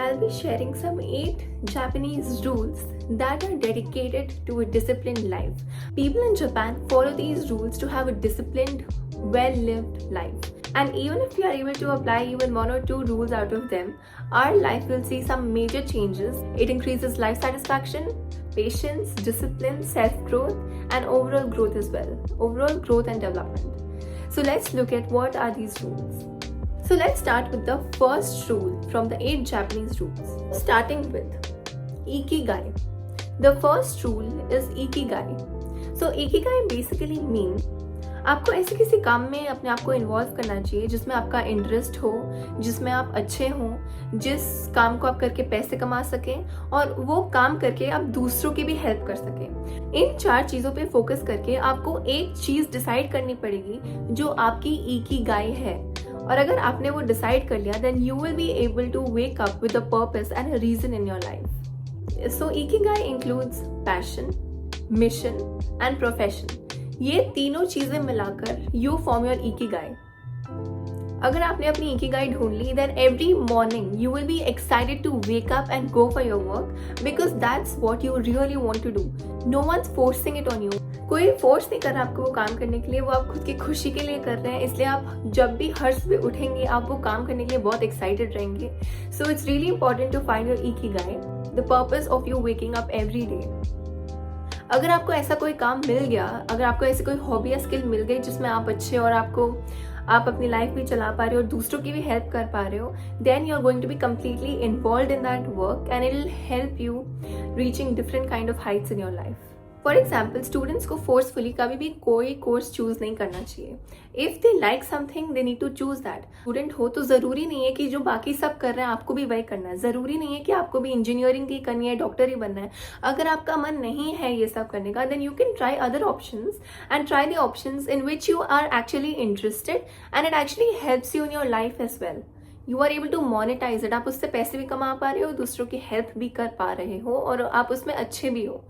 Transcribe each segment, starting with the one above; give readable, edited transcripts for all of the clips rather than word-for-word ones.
I'll be sharing some 8 Japanese rules that are dedicated to a disciplined life. People in Japan follow these rules to have a disciplined, well-lived life. And even if we are able to apply even 1 or 2 rules out of them, our life will see some major changes. It increases life satisfaction, patience, discipline, self-growth, and overall growth as well. Overall growth and development. So let's look at what are these rules. So let's start with the first rule from the 8 Japanese rules. Starting with Ikigai. The first rule is Ikigai. So Ikigai basically means आपको ऐसे किसी काम में अपने आप को involve करना चाहिए जिसमें आपका इंटरेस्ट हो, जिसमें आप अच्छे हों, जिस काम को आप करके पैसे कमा सकें और वो काम करके आप दूसरों की भी हेल्प कर सकें। इन 4 चीज़ों पे फोकस करके आपको एक चीज़ डिसाइड करनी पड़ेगी जो आपकी इकिगाई है। और अगर आपने वो डिसाइड कर लिया then you will be able to wake up with a purpose and a reason in your life. So ikigai includes passion, mission and profession. ये तीनों चीजें मिलाकर यू फॉर्म योर इकिगाई। अगर आपने अपनी इकिगाई ढूंढ ली then every morning you will be excited to wake up and go for your work because that's what you really want to do. No one's forcing it on you. कोई force नहीं कर रहा आपको वो काम करने के लिए, वो आप खुद की खुशी के लिए कर रहे हैं। इसलिए आप जब भी हर सुबह उठेंगे आप वो काम करने के लिए बहुत एक्साइटेड रहेंगे। So it's really important to find your ikigai, the purpose of you waking up every day. अगर आपको ऐसा कोई काम मिल गया, अगर आपको ऐसी कोई हॉबी या स्किल मिल गई जिसमें आप अच्छे और आप अपनी लाइफ भी चला पा रहे हो और दूसरों की भी हेल्प कर पा रहे हो, then you are going to be completely involve in that work and it will help you reaching different kind of heights in your life. For example, students को फोर्सफुली कभी भी कोई कोर्स चूज नहीं करना चाहिए। If they like something they need to choose that. Student हो तो जरूरी नहीं है कि जो बाकी सब कर रहे हैं आपको भी वही करना है। जरूरी नहीं है कि आपको भी इंजीनियरिंग ही करनी है, डॉक्टर ही बनना है। अगर आपका मन नहीं है ये सब करने का then you can try other options and try the options in which you are actually interested and it actually helps you in your life as well. You are able to monetise it. आप उससे पैसे भी कमा पा रहे हो, दूसरों की हेल्प भी कर पा रहे हो और आप उसमें अच्छे भी हो।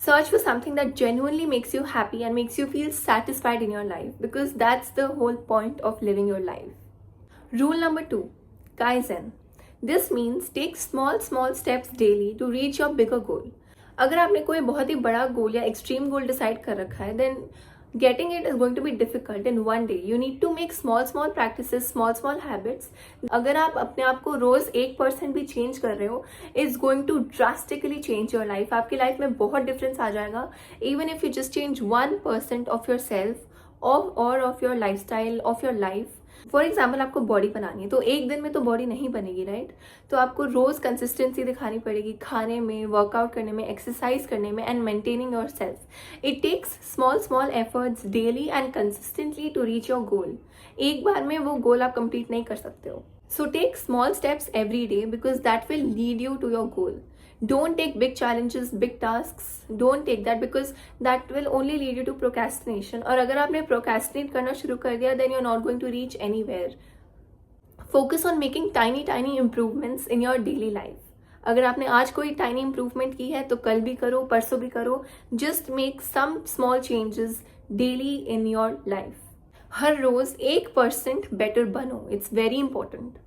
Search for something that genuinely makes you happy and makes you feel satisfied in your life because that's the whole point of living your life. Rule number 2, Kaizen. This means take small steps daily to reach your bigger goal. अगर आपने कोई बहुत ही बड़ा गोल या extreme goal decide कर रखा है then getting it is going to be difficult in one day. You need to make small practices, small habits. अगर आप अपने आप को रोज 1% भी चेंज कर रहे हो, it's going to drastically change your life. आपकी लाइफ में बहुत डिफरेंस आ जाएगा even if you just change 1% of yourself or of your lifestyle, of your life. For example, आपको बॉडी बनानी है तो एक दिन में तो बॉडी नहीं बनेगी, राइट? तो आपको रोज कंसिस्टेंसी दिखानी पड़ेगी खाने में, वर्कआउट करने में, एक्सरसाइज करने में and maintaining yourself. It takes small efforts daily and consistently to reach your goal. एक बार में वो गोल आप कंप्लीट नहीं कर सकते हो। So take small steps every day because that will lead you to your goal. Don't take big challenges, big tasks. Don't take that because that will only lead you to procrastination. और अगर आपने procrastinate करना शुरू कर दिया then you're not going to reach anywhere. Focus on making tiny improvements in your daily life. अगर आपने आज कोई tiny improvement की है तो कल भी करो, परसों भी करो. Just make some small changes daily in your life. Her rose 1% better बनो. It's very important.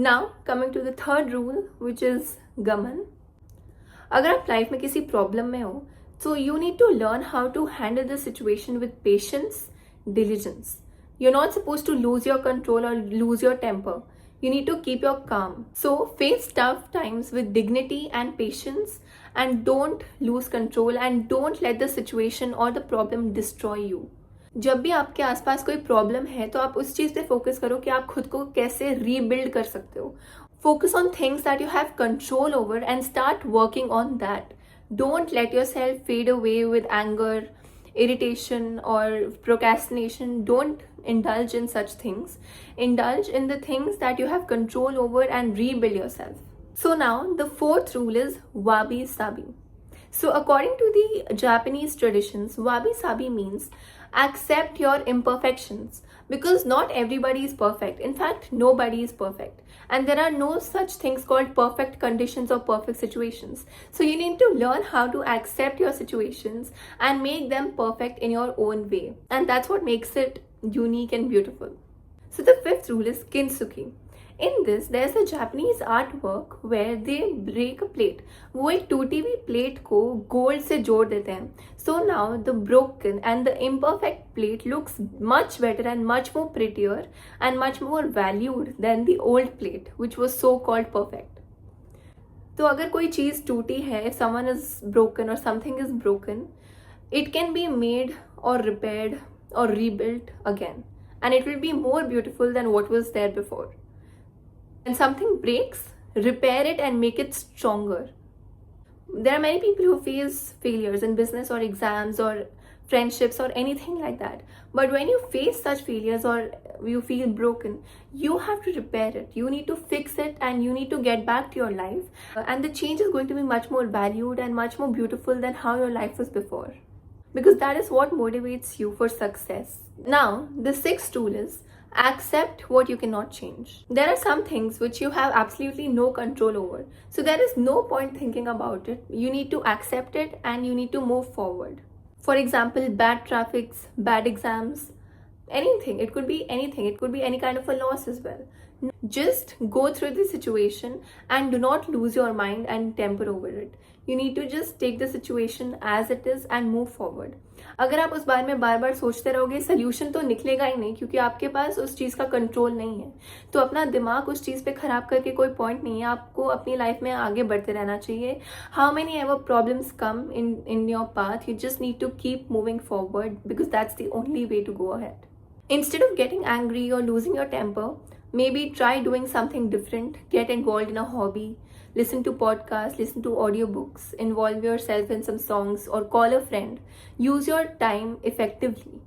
Now coming to the third rule which is गमन. अगर आप लाइफ में किसी प्रॉब्लम में हो so you need to learn how to handle the situation with patience, diligence. You're not supposed to lose your control or lose your temper. You need to keep your calm. So face tough times with dignity and patience and don't lose control and don't let the situation or the problem destroy you. जब भी आपके आसपास कोई problem है तो आप उस चीज पे फोकस करो कि आप खुद को कैसे रीबिल्ड कर सकते हो. Focus on things that you have control over and start working on that. Don't let yourself fade away with anger, irritation or procrastination. Don't indulge in such things. Indulge in the things that you have control over and rebuild yourself. So now the fourth rule is wabi sabi. So according to the Japanese traditions, wabi sabi means accept your imperfections because not everybody is perfect. In fact, nobody is perfect. And there are no such things called perfect conditions or perfect situations. So you need to learn how to accept your situations and make them perfect in your own way. And that's what makes it unique and beautiful. So the fifth rule is kintsugi. In this, there's a Japanese artwork where they break a plate. वो एक टूटी हुई plate को gold से जोड़ देते हैं. So now the broken and the imperfect plate looks much better and much more prettier and much more valued than the old plate, which was so called perfect. तो अगर कोई चीज़ टूटी है, if someone is broken or something is broken, it can be made or repaired or rebuilt again, and it will be more beautiful than what was there before. When something breaks, repair it and make it stronger. There are many people who face failures in business or exams or friendships or anything like that. But when you face such failures or you feel broken, you have to repair it. You need to fix it and you need to get back to your life. And the change is going to be much more valued and much more beautiful than how your life was before. Because that is what motivates you for success. Now, the sixth rule is accept what you cannot change. There are some things which you have absolutely no control over. So there is no point thinking about it. You need to accept it and you need to move forward. For example, bad traffics, bad exams, anything. It could be anything. It could be any kind of a loss as well. Just go through the situation and do not lose your mind and temper over it. You need to just take the situation as it is and move forward. अगर आप उस बारे में बार बार सोचते रहोगे, solution तो निकलेगा ही नहीं, क्योंकि आपके पास उस चीज़ का कंट्रोल नहीं है. तो अपना दिमाग उस चीज़ पे खराब करके कोई पॉइंट नहीं है. आपको अपनी लाइफ में आगे बढ़ते रहना चाहिए. How many ever problems come in your path, you just need to keep moving forward because that's the only way to go ahead. Instead of getting angry or losing your temper, maybe try doing something different. Get involved in a hobby, listen to podcasts, listen to audiobooks, involve yourself in some songs or call a friend. Use your time effectively.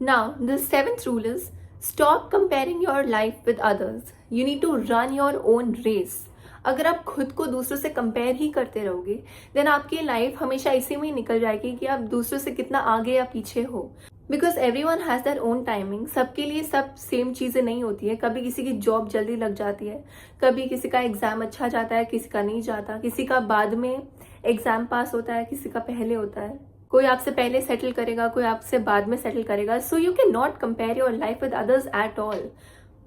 Now, the seventh rule is stop comparing your life with others. You need to run your own race. अगर आप खुद को दूसरों से compare ही करते रहोगे, then आपकी life हमेशा इसी में ही निकल जाएगी कि आप दूसरों से कितना आगे या पीछे हो. Because every one has their own timing. सबके लिए सब सेम चीज़ें नहीं होती है. कभी किसी की जॉब जल्दी लग जाती है, कभी किसी का एग्ज़ाम अच्छा जाता है, किसी का नहीं जाता, किसी का बाद में एग्ज़ाम पास होता है, किसी का पहले होता है. कोई आपसे पहले सेटल करेगा, कोई आपसे बाद में सेटल करेगा. So you can not compare your life with others at all.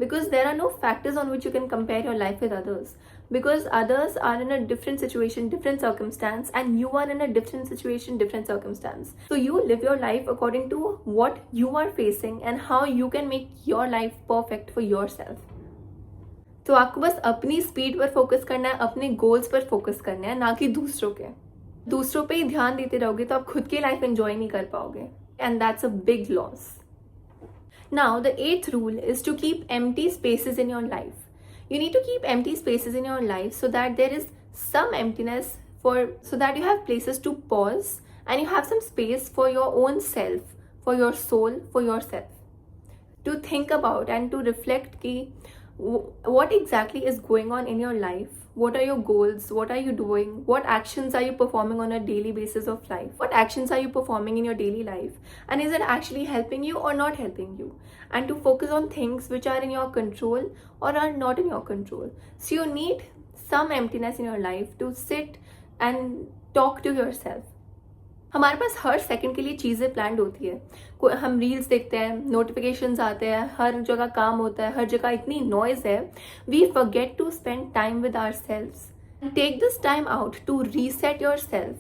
Because there are no factors on which you can compare your life with others. Because others are in a different situation, different circumstance, and you are in a different situation, different circumstance. So you live your life according to what you are facing and how you can make your life perfect for yourself. तो आपको बस अपनी speed पर focus करना है, अपने goals पर focus करना है, ना कि दूसरों के. दूसरों पे ही ध्यान देते रहोगे तो आप खुद की लाइफ एंजॉय नहीं कर पाओगे. And that's a big loss. Now, the eighth rule is to keep empty spaces in your life. You need to keep empty spaces in your life so that there is some emptiness so that you have places to pause and you have some space for your own self, for your soul, for yourself. To think about and to reflect what exactly is going on in your life. What are your goals? What are you doing? What actions are you performing on a daily basis of life? What actions are you performing in your daily life? And is it actually helping you or not helping you? And to focus on things which are in your control or are not in your control. So you need some emptiness in your life to sit and talk to yourself. हमारे पास हर second के लिए चीज़ें planned होती है. हम reels देखते हैं, notifications आते हैं, हर जगह काम होता है, हर जगह इतनी नॉइज है. We forget to spend time with ourselves. Take this time out to reset yourself.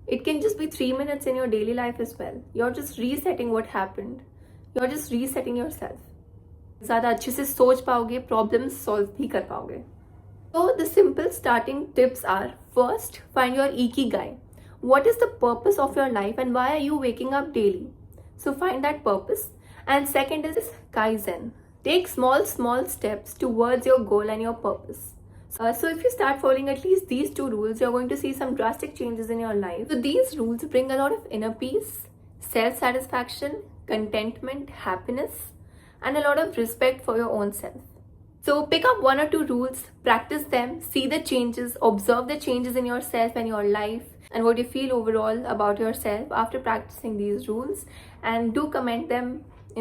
It can just be 3 minutes in your daily life as well. You're just resetting what happened. You're just resetting yourself. ज़्यादा अच्छे से सोच पाओगे, problems solve भी कर पाओगे. So the simple starting tips are: first, find your ikigai. What is the purpose of your life and why are you waking up daily? So find that purpose. And second is Kaizen. Take small steps towards your goal and your purpose. So if you start following at least these 2 rules, you're going to see some drastic changes in your life. So these rules bring a lot of inner peace, self-satisfaction, contentment, happiness, and a lot of respect for your own self. So pick up 1 or 2 rules, practice them, see the changes, observe the changes in yourself and your life, and what you feel overall about yourself after practicing these rules, and do comment them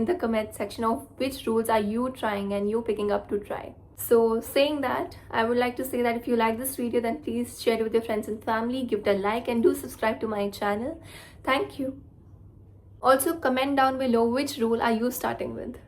in the comment section of which rules are you trying and you picking up to try. So saying that, I would like to say that if you like this video, then please share it with your friends and family, give it a like, and do subscribe to my channel. Thank you. Also comment down below which rule are you starting with.